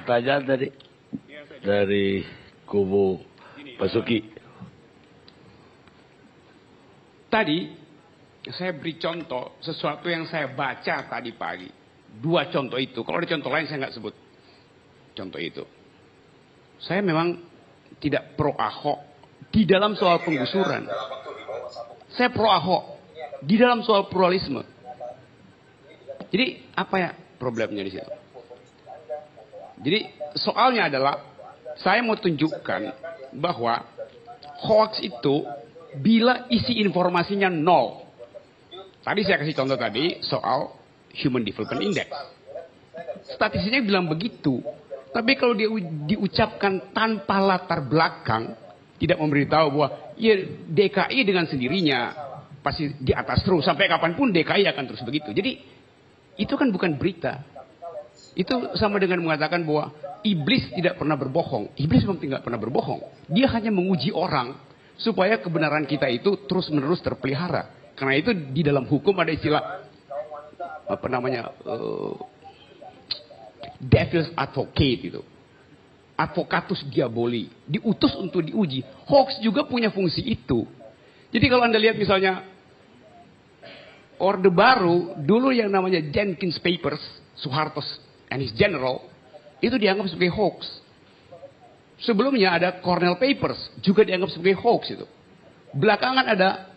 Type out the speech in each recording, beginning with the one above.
pertanyaan tadi dari kubu Basuki. Tadi saya beri contoh sesuatu yang saya baca tadi pagi. 2 contoh itu. Kalau ada contoh lain saya nggak sebut contoh itu. Saya memang tidak pro Ahok di dalam soal penggusuran. Saya pro Ahok di dalam soal pluralisme. Jadi apa ya problemnya di situ? Jadi soalnya adalah saya mau tunjukkan bahwa hoax itu bila isi informasinya 0. Tadi saya kasih contoh tadi soal Human Development Index. Statistiknya bilang begitu. Tapi kalau dia diucapkan tanpa latar belakang, tidak memberitahu bahwa ya DKI dengan sendirinya pasti di atas terus. Sampai kapanpun DKI akan terus begitu. Jadi itu kan bukan berita. Itu sama dengan mengatakan bahwa iblis tidak pernah berbohong. Iblis memang tidak pernah berbohong. Dia hanya menguji orang supaya kebenaran kita itu terus-menerus terpelihara. Karena itu di dalam hukum ada istilah apa namanya devil's advocate itu. Advocatus diaboli, diutus untuk diuji. Hoax juga punya fungsi itu. Jadi kalau Anda lihat misalnya Orde Baru dulu yang namanya Jenkins Papers, Soeharto and his general, itu dianggap sebagai hoax. Sebelumnya ada Cornell Papers, juga dianggap sebagai hoax itu. Belakangan ada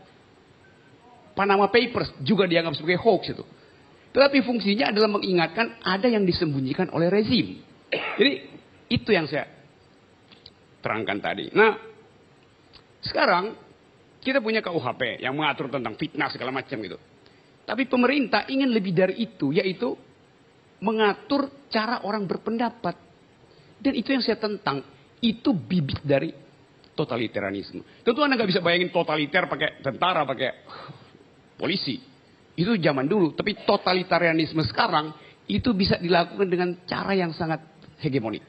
Panama Papers, juga dianggap sebagai hoax itu. Tetapi fungsinya adalah mengingatkan ada yang disembunyikan oleh rezim. Jadi itu yang saya terangkan tadi. Nah, sekarang kita punya KUHP yang mengatur tentang fitnah segala macam gitu. Tapi pemerintah ingin lebih dari itu, yaitu mengatur cara orang berpendapat. Dan itu yang saya tentang. Itu bibit dari totalitarianisme. Tentu Anda nggak bisa bayangin totaliter pakai tentara, pakai polisi. Itu zaman dulu. Tapi totalitarianisme sekarang itu bisa dilakukan dengan cara yang sangat hegemonik.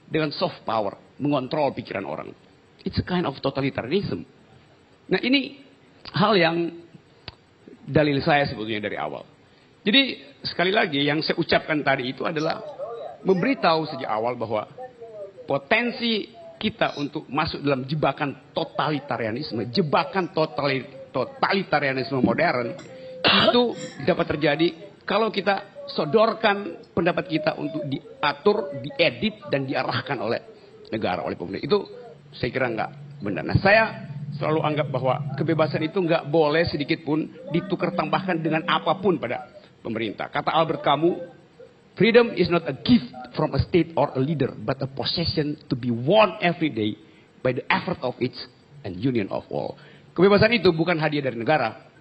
Dengan soft power. Mengontrol pikiran orang. It's a kind of totalitarianism. Nah ini hal yang dalil saya sebetulnya dari awal. Jadi sekali lagi yang saya ucapkan tadi itu adalah memberitahu sejak awal bahwa potensi kita untuk masuk dalam jebakan totalitarianisme, jebakan totalitarianisme modern itu dapat terjadi kalau kita sodorkan pendapat kita untuk diatur, diedit dan diarahkan oleh negara, oleh pemerintah. Itu saya kira nggak benar. Nah saya selalu anggap bahwa kebebasan itu nggak boleh sedikit pun ditukar tambahkan dengan apapun pada pemerintah. Kata Albert Camus, freedom is not a gift from a state or a leader, but a possession to be won every day by the effort of each and union of all. Kebebasan itu bukan hadiah dari negara,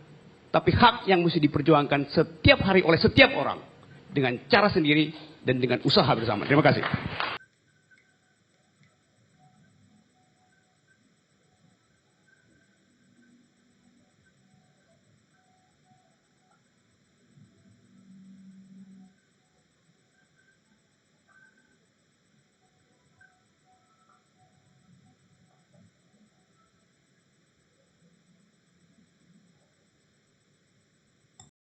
tapi hak yang mesti diperjuangkan setiap hari oleh setiap orang dengan cara sendiri dan dengan usaha bersama. Terima kasih.